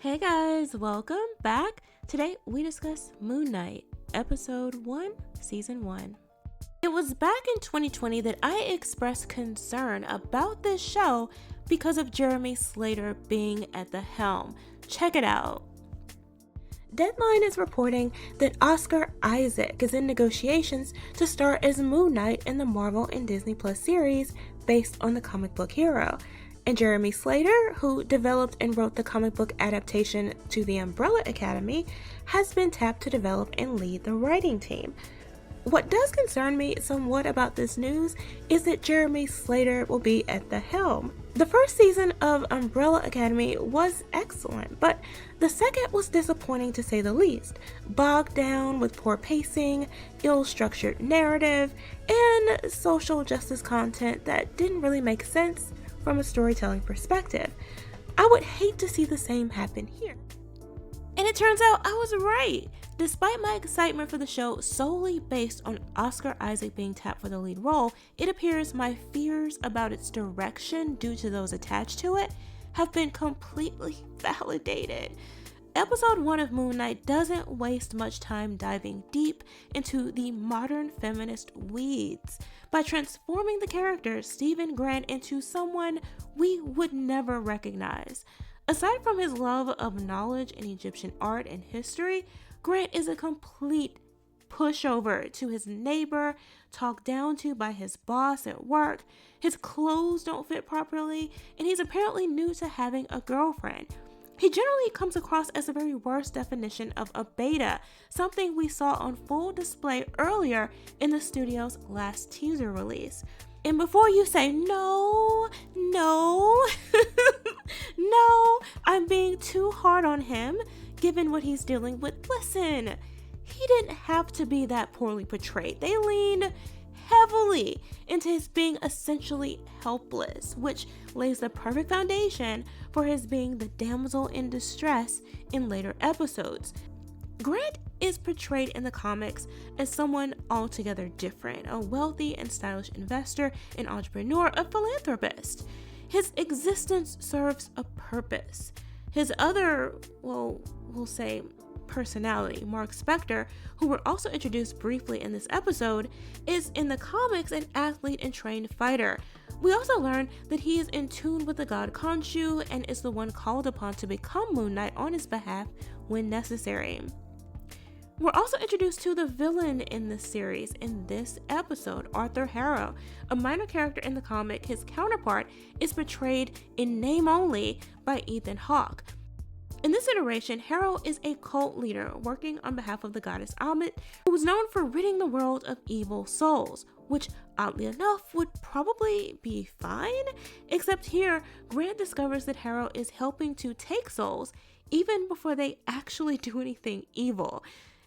Hey guys, welcome back. Today we discuss Moon Knight, episode 1, season 1. It was back in 2020 that I expressed concern about this show because of Jeremy Slater being at the helm. Check it out. Deadline is reporting that Oscar Isaac is in negotiations to star as Moon Knight in the Marvel and Disney Plus series based on the comic book hero. And Jeremy Slater, who developed and wrote the comic book adaptation to the Umbrella Academy, has been tapped to develop and lead the writing team. What does concern me somewhat about this news is that Jeremy Slater will be at the helm. The first season of Umbrella Academy was excellent, but the second was disappointing to say the least, bogged down with poor pacing, ill-structured narrative, and social justice content that didn't really make sense from a storytelling perspective. I would hate to see the same happen here. And it turns out I was right. Despite my excitement for the show solely based on Oscar Isaac being tapped for the lead role, it appears my fears about its direction due to those attached to it have been completely validated. Episode 1 of Moon Knight doesn't waste much time diving deep into the modern feminist weeds by transforming the character Stephen Grant into someone we would never recognize. Aside from his love of knowledge in Egyptian art and history, Grant is a complete pushover to his neighbor, talked down to by his boss at work, his clothes don't fit properly, and he's apparently new to having a girlfriend. He generally comes across as the very worst definition of a beta, something we saw on full display earlier in the studio's last teaser release. And before you say, no, I'm being too hard on him, given what he's dealing with, listen, he didn't have to be that poorly portrayed. They leaned heavily into his being essentially helpless, which lays the perfect foundation for his being the damsel in distress in later episodes. Grant is portrayed in the comics as someone altogether different, a wealthy and stylish investor, an entrepreneur, a philanthropist. His existence serves a purpose. His other, we'll say, personality, Mark Spector, who were also introduced briefly in this episode, is in the comics an athlete and trained fighter. We also learn that he is in tune with the god Khonshu and is the one called upon to become Moon Knight on his behalf when necessary. We're also introduced to the villain in this series in this episode, Arthur Harrow. A minor character in the comic, his counterpart is portrayed in name only by Ethan Hawke. In this iteration, Harrow is a cult leader working on behalf of the goddess Ammit, who was known for ridding the world of evil souls, which oddly enough would probably be fine, except here Grant discovers that Harrow is helping to take souls even before they actually do anything evil.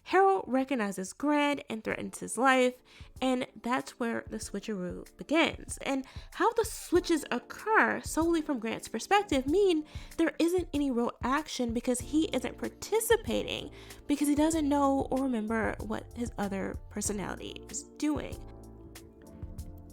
Harrow recognizes Grant and threatens his life, and that's where the switcheroo begins. And how the switches occur solely from Grant's perspective mean there isn't any real action because he isn't participating, because he doesn't know or remember what his other personality is doing.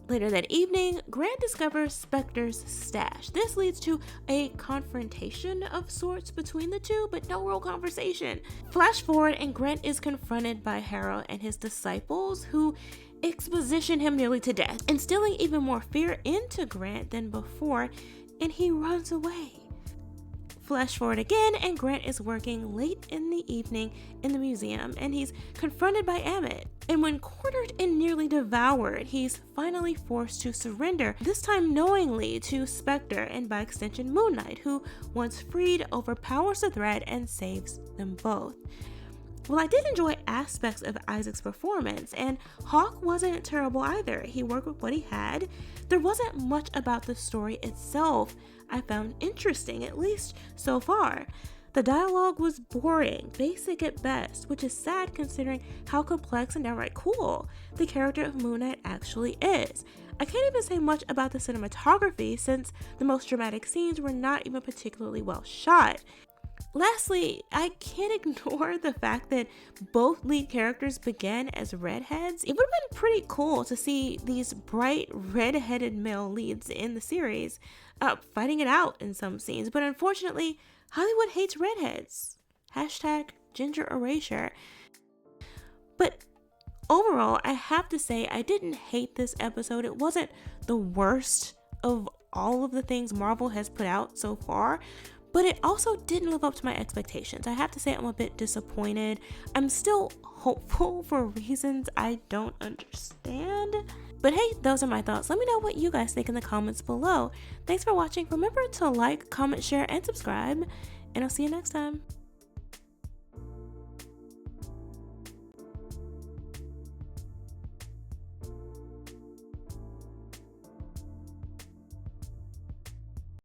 Later that evening, Grant discovers Spector's stash. This leads to a confrontation of sorts between the two, but no real conversation. Flash forward, and Grant is confronted by Harrow and his disciples, who exposition him nearly to death, instilling even more fear into Grant than before, and he runs away. Flash forward again, and Grant is working late in the evening in the museum, and he's confronted by Ammit. And when cornered and nearly devoured, he's finally forced to surrender, this time knowingly to Spector and by extension Moon Knight, who once freed overpowers the threat and saves them both. Well, I did enjoy aspects of Isaac's performance, and Hawke wasn't terrible either. He worked with what he had. There wasn't much about the story itself I found interesting, at least so far. The dialogue was boring, basic at best, which is sad considering how complex and downright cool the character of Moon Knight actually is. I can't even say much about the cinematography since the most dramatic scenes were not even particularly well shot. Lastly, I can't ignore the fact that both lead characters began as redheads. It would have been pretty cool to see these bright red-headed male leads in the series fighting it out in some scenes, but unfortunately, Hollywood hates redheads. Hashtag ginger erasure. But overall, I have to say I didn't hate this episode. It wasn't the worst of all of the things Marvel has put out so far, but it also didn't live up to my expectations. I have to say I'm a bit disappointed. I'm still hopeful for reasons I don't understand. But hey, those are my thoughts. Let me know what you guys think in the comments below. Thanks for watching. Remember to like, comment, share, and subscribe, and I'll see you next time.